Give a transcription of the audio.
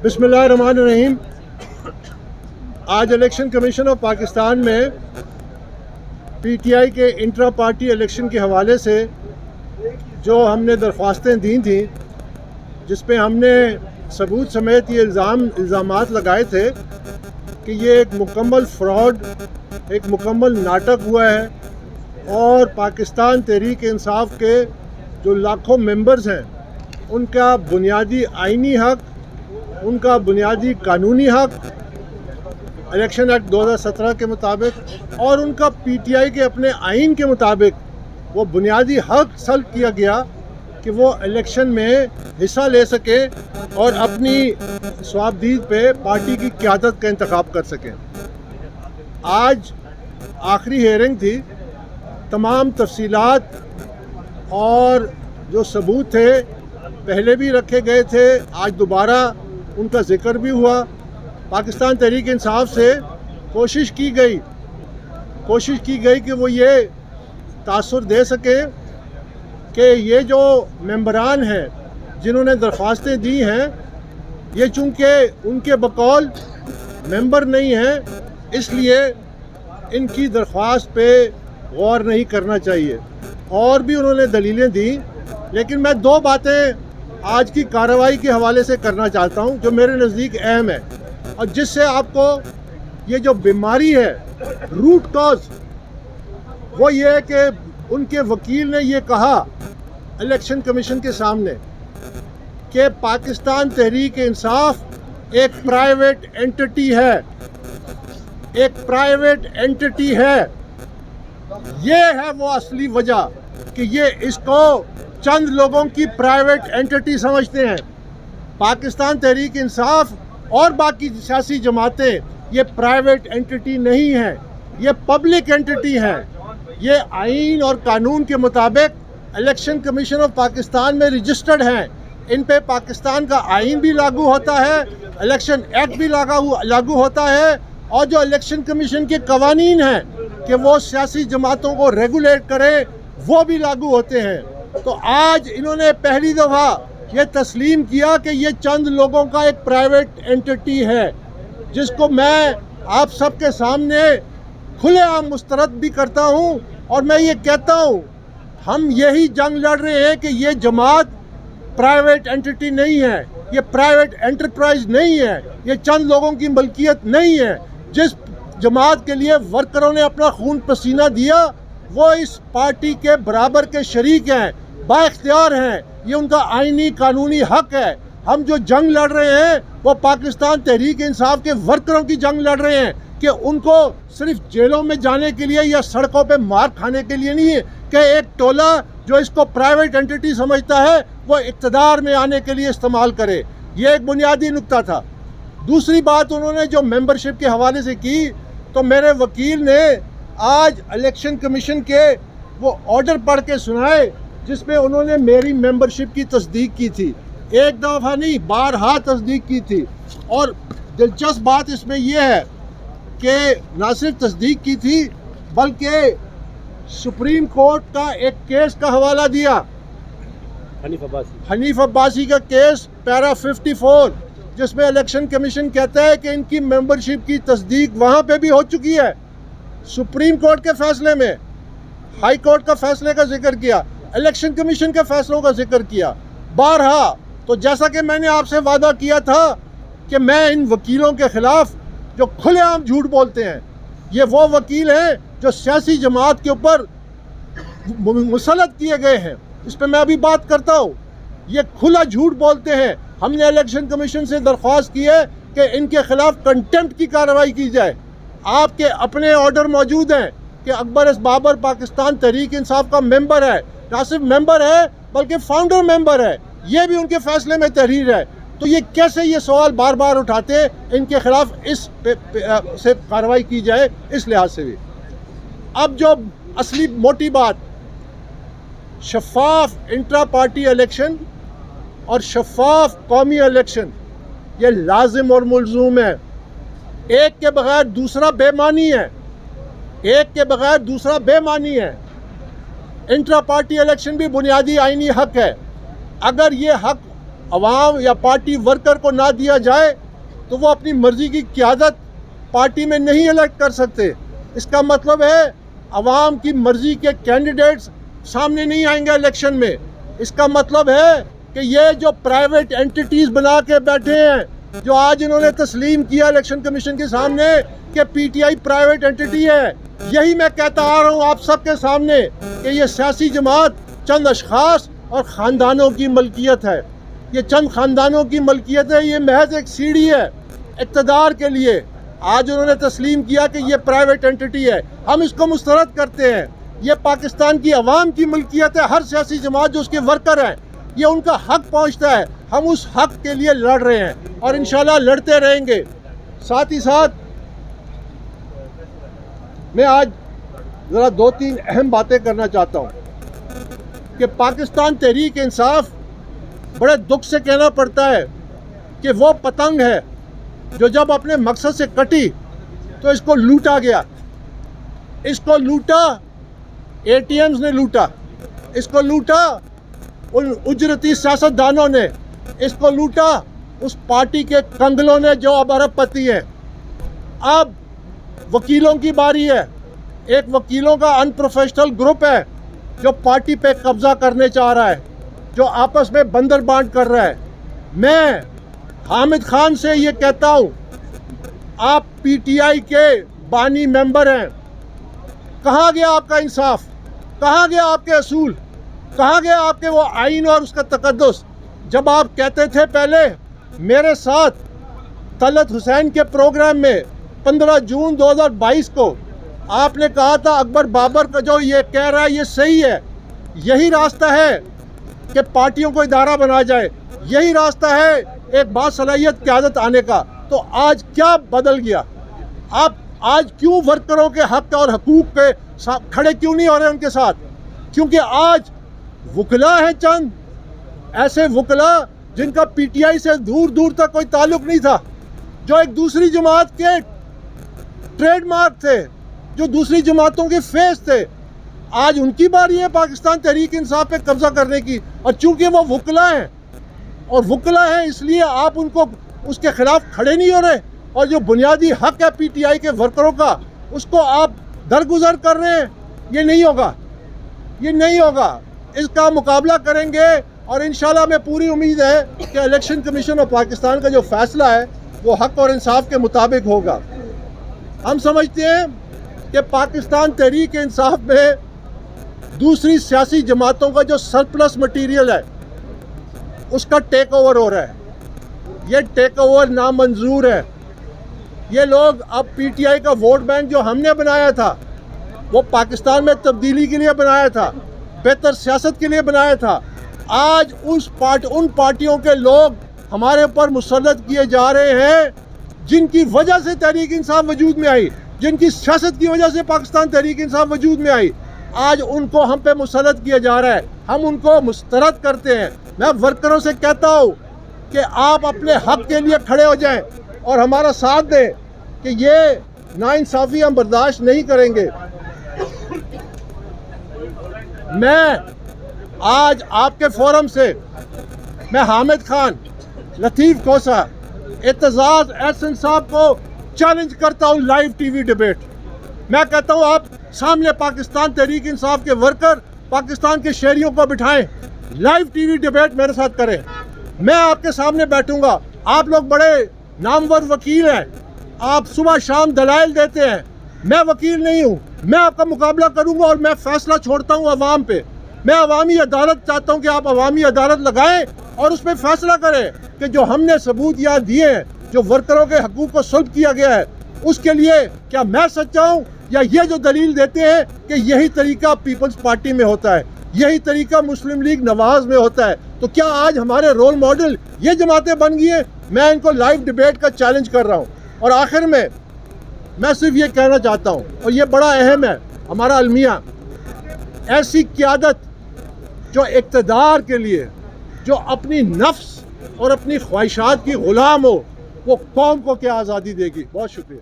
بسم اللہ الرحمن الرحیم. آج الیکشن کمیشن آف پاکستان میں پی ٹی آئی کے انٹرا پارٹی الیکشن کے حوالے سے جو ہم نے درخواستیں دی تھیں، جس پہ ہم نے ثبوت سمیت یہ الزامات لگائے تھے کہ یہ ایک مکمل فراڈ، ایک مکمل ناٹک ہوا ہے، اور پاکستان تحریک انصاف کے جو لاکھوں ممبرز ہیں ان کا بنیادی آئینی حق، ان کا بنیادی قانونی حق الیکشن ایکٹ 2017 کے مطابق اور ان کا پی ٹی آئی کے اپنے آئین کے مطابق وہ بنیادی حق سلب کیا گیا کہ وہ الیکشن میں حصہ لے سکے اور اپنی صوابدید پہ پارٹی کی قیادت کا انتخاب کر سکیں. آج آخری ہیئرنگ تھی. تمام تفصیلات اور جو ثبوت تھے پہلے بھی رکھے گئے تھے، آج دوبارہ ان کا ذکر بھی ہوا. پاکستان تحریک انصاف سے کوشش کی گئی کہ وہ یہ تاثر دے سکیں کہ یہ جو ممبران ہیں جنہوں نے درخواستیں دی ہیں، یہ چونکہ ان کے بقول ممبر نہیں ہیں، اس لیے ان کی درخواست پہ غور نہیں کرنا چاہیے. اور بھی انہوں نے دلیلیں دیں، لیکن میں دو باتیں آج کی کارروائی کے حوالے سے کرنا چاہتا ہوں جو میرے نزدیک اہم ہے، اور جس سے آپ کو یہ جو بیماری ہے، روٹ کاز، وہ یہ ہے کہ ان کے وکیل نے یہ کہا الیکشن کمیشن کے سامنے کہ پاکستان تحریک انصاف ایک پرائیویٹ اینٹی ہے، ایک پرائیویٹ اینٹی ہے. یہ ہے وہ اصلی وجہ کہ یہ اس کو چند لوگوں کی پرائیویٹ اینٹی سمجھتے ہیں. پاکستان تحریک انصاف اور باقی سیاسی جماعتیں یہ پرائیویٹ اینٹی نہیں ہیں، یہ پبلک اینٹی ہیں. یہ آئین اور قانون کے مطابق الیکشن کمیشن آف پاکستان میں رجسٹرڈ ہیں. ان پہ پاکستان کا آئین بھی لاگو ہوتا ہے، الیکشن ایکٹ بھی لاگو ہوتا ہے، اور جو الیکشن کمیشن کے قوانین ہیں کہ وہ سیاسی جماعتوں کو ریگولیٹ کرے وہ بھی لاگو ہوتے ہیں. تو آج انہوں نے پہلی دفعہ یہ تسلیم کیا کہ یہ چند لوگوں کا ایک پرائیویٹ اینٹی ہے، جس کو میں آپ سب کے سامنے کھلے عام مسترد بھی کرتا ہوں. اور میں یہ کہتا ہوں ہم یہی جنگ لڑ رہے ہیں کہ یہ جماعت پرائیویٹ اینٹی نہیں ہے، یہ پرائیویٹ انٹرپرائز نہیں ہے، یہ چند لوگوں کی ملکیت نہیں ہے. جس جماعت کے لیے ورکروں نے اپنا خون پسینہ دیا وہ اس پارٹی کے برابر کے شریک ہیں، با اختیار ہیں، یہ ان کا آئینی قانونی حق ہے. ہم جو جنگ لڑ رہے ہیں وہ پاکستان تحریک انصاف کے ورکروں کی جنگ لڑ رہے ہیں کہ ان کو صرف جیلوں میں جانے کے لیے یا سڑکوں پہ مار کھانے کے لیے نہیں ہے کہ ایک ٹولہ جو اس کو پرائیویٹ اینٹی سمجھتا ہے وہ اقتدار میں آنے کے لیے استعمال کرے. یہ ایک بنیادی نکتہ تھا. دوسری بات انہوں نے جو ممبرشپ کے حوالے سے کی، تو میرے وکیل نے آج الیکشن کمیشن کے وہ آرڈر پڑھ کے سنائے جس میں انہوں نے میری ممبرشپ کی تصدیق کی تھی. ایک دفعہ نہیں، بارہا تصدیق کی تھی. اور دلچسپ بات اس میں یہ ہے کہ نہ صرف تصدیق کی تھی بلکہ سپریم کورٹ کا ایک کیس کا حوالہ دیا، حنیف عباسی کا کیس پیرا 54، جس میں الیکشن کمیشن کہتا ہے کہ ان کی ممبرشپ کی تصدیق وہاں پہ بھی ہو چکی ہے. سپریم کورٹ کے فیصلے میں ہائی کورٹ کا فیصلے کا ذکر کیا، الیکشن کمیشن کے فیصلوں کا ذکر کیا بارہا. تو جیسا کہ میں نے آپ سے وعدہ کیا تھا کہ میں ان وکیلوں کے خلاف جو کھلے عام جھوٹ بولتے ہیں، یہ وہ وکیل ہیں جو سیاسی جماعت کے اوپر مسلط کیے گئے ہیں، اس پہ میں ابھی بات کرتا ہوں. یہ کھلا جھوٹ بولتے ہیں. ہم نے الیکشن کمیشن سے درخواست کی ہے کہ ان کے خلاف کنٹمپٹ کی کارروائی کی جائے. آپ کے اپنے آرڈر موجود ہیں کہ اکبر ایس بابر پاکستان تحریک انصاف کا ممبر ہے، نہ صرف ممبر ہے بلکہ فاؤنڈر ممبر ہے. یہ بھی ان کے فیصلے میں تحریر ہے. تو یہ کیسے یہ سوال بار بار اٹھاتے ہیں ان کے خلاف اس سے کارروائی کی جائے، اس لحاظ سے بھی. اب جو اصلی موٹی بات، شفاف انٹرا پارٹی الیکشن اور شفاف قومی الیکشن یہ لازم اور ملزوم ہے. ایک کے بغیر دوسرا بے معنی ہے، ایک کے بغیر دوسرا بے معنی ہے. انٹرا پارٹی الیکشن بھی بنیادی آئینی حق ہے. اگر یہ حق عوام یا پارٹی ورکر کو نہ دیا جائے تو وہ اپنی مرضی کی قیادت پارٹی میں نہیں الیکٹ کر سکتے. اس کا مطلب ہے عوام کی مرضی کے کینڈیڈیٹس سامنے نہیں آئیں گے الیکشن میں. اس کا مطلب ہے کہ یہ جو پرائیویٹ اینٹیٹیز بنا کے بیٹھے ہیں، جو آج انہوں نے تسلیم کیا الیکشن کمیشن کے سامنے کہ P T I private entity ہے، یہی میں کہتا آ رہا ہوں آپ سب کے سامنے کہ یہ سیاسی جماعت چند اشخاص اور خاندانوں کی ملکیت ہے. یہ چند خاندانوں کی ملکیت ہے. یہ محض ایک سیڑھی ہے اقتدار کے لیے. آج انہوں نے تسلیم کیا کہ یہ پرائیویٹ اینٹیٹی ہے، ہم اس کو مسترد کرتے ہیں. یہ پاکستان کی عوام کی ملکیت ہے. ہر سیاسی جماعت جو اس کے ورکر ہیں، یہ ان کا حق پہنچتا ہے. ہم اس حق کے لیے لڑ رہے ہیں اور انشاءاللہ لڑتے رہیں گے. ساتھ ہی ساتھ میں آج ذرا 2-3 اہم باتیں کرنا چاہتا ہوں کہ پاکستان تحریک انصاف بڑے دکھ سے کہنا پڑتا ہے کہ وہ پتنگ ہے جو جب اپنے مقصد سے کٹی تو اس کو لوٹا گیا. اس کو لوٹا اے ٹی ایمز نے لوٹا، اس کو لوٹا ان اجرتی سیاست دانوں نے، اس کو لوٹا اس پارٹی کے کنگلوں نے جو اب ارب پتی ہیں. اب وکیلوں کی باری ہے. ایک وکیلوں کا ان پروفیشنل گروپ ہے جو پارٹی پہ قبضہ کرنے چاہ رہا ہے، جو آپس میں بندر بانٹ کر رہا ہے. میں حامد خان سے یہ کہتا ہوں، آپ پی ٹی آئی کے بانی ممبر ہیں، کہاں گیا آپ کا انصاف؟ کہاں گیا آپ کے اصول؟ کہاں گیا آپ کے وہ آئین اور اس کا تقدس؟ جب آپ کہتے تھے پہلے میرے ساتھ طلعت حسین کے پروگرام میں 15 جون 2022 کو آپ نے کہا تھا اکبر بابر کا جو یہ کہہ رہا ہے یہ صحیح ہے، یہی راستہ ہے کہ پارٹیوں کو ادارہ بنا جائے، یہی راستہ ہے ایک باصلاحیت قیادت آنے کا. تو آج کیا بدل گیا؟ آپ آج کیوں ورکروں کے حق اور حقوق پہ کھڑے کیوں نہیں ہو رہے ان کے ساتھ؟ کیونکہ آج وکلا ہیں چند ایسے وکلا جن کا پی ٹی آئی سے دور دور تک کوئی تعلق نہیں تھا، جو ایک دوسری جماعت کے ٹریڈ مارک تھے، جو دوسری جماعتوں کے فیس تھے. آج ان کی باری ہے پاکستان تحریک انصاف پہ قبضہ کرنے کی. اور چونکہ وہ وکلا ہیں اور وکلا ہیں اس لیے آپ ان کو اس کے خلاف کھڑے نہیں ہو رہے، اور جو بنیادی حق ہے پی ٹی آئی کے ورکروں کا اس کو آپ درگزر کر رہے ہیں. یہ نہیں ہوگا، یہ نہیں ہوگا. اس کا مقابلہ کریں گے اور انشاءاللہ میں پوری امید ہے کہ الیکشن کمیشن آف پاکستان کا جو فیصلہ ہے وہ حق اور انصاف کے مطابق ہوگا. ہم سمجھتے ہیں کہ پاکستان تحریک انصاف میں دوسری سیاسی جماعتوں کا جو سرپلس مٹیریل ہے اس کا ٹیک اوور ہو رہا ہے. یہ ٹیک اوور نامنظور ہے. یہ لوگ اب پی ٹی آئی کا ووٹ بینک جو ہم نے بنایا تھا، وہ پاکستان میں تبدیلی کے لیے بنایا تھا، بہتر سیاست کے لیے بنایا تھا. آج ان پارٹیوں کے لوگ ہمارے اوپر مسلط کیے جا رہے ہیں جن کی وجہ سے تحریک انصاف وجود میں آئی، جن کی سیاست کی وجہ سے پاکستان تحریک انصاف وجود میں آئی. آج ان کو ہم پہ مسلط کیا جا رہا ہے، ہم ان کو مسترد کرتے ہیں. میں ورکروں سے کہتا ہوں کہ آپ اپنے حق کے لیے کھڑے ہو جائیں اور ہمارا ساتھ دیں کہ یہ ناانصافی ہم برداشت نہیں کریں گے. میں آج آپ کے فورم سے میں حامد خان، لطیف کوسا، اعتزاز احسن صاحب کو چیلنج کرتا ہوں لائیو ٹی وی ڈیبیٹ. میں کہتا ہوں آپ سامنے پاکستان تحریک انصاف کے ورکر پاکستان کے شہریوں کو بٹھائیں، لائیو ٹی وی ڈیبیٹ میرے ساتھ کریں. میں آپ کے سامنے بیٹھوں گا. آپ لوگ بڑے نامور وکیل ہیں، آپ صبح شام دلائل دیتے ہیں. میں وکیل نہیں ہوں. میں آپ کا مقابلہ کروں گا اور میں فیصلہ چھوڑتا ہوں عوام پہ. میں عوامی عدالت چاہتا ہوں کہ آپ عوامی عدالت لگائیں اور اس پہ فیصلہ کریں کہ جو ہم نے ثبوت یاد دیے ہیں، جو ورکروں کے حقوق کو سلب کیا گیا ہے، اس کے لیے کیا میں سچا ہوں یا یہ جو دلیل دیتے ہیں کہ یہی طریقہ پیپلز پارٹی میں ہوتا ہے، یہی طریقہ مسلم لیگ نواز میں ہوتا ہے. تو کیا آج ہمارے رول ماڈل یہ جماعتیں بن گئی ہیں؟ میں ان کو لائیو ڈیبیٹ کا چیلنج کر رہا ہوں. اور آخر میں صرف یہ کہنا چاہتا ہوں، اور یہ بڑا اہم ہے ہمارا المیہ، ایسی قیادت جو اقتدار کے لیے، جو اپنی نفس اور اپنی خواہشات کی غلام ہو، وہ قوم کو کیا آزادی دے گی؟ بہت شکریہ.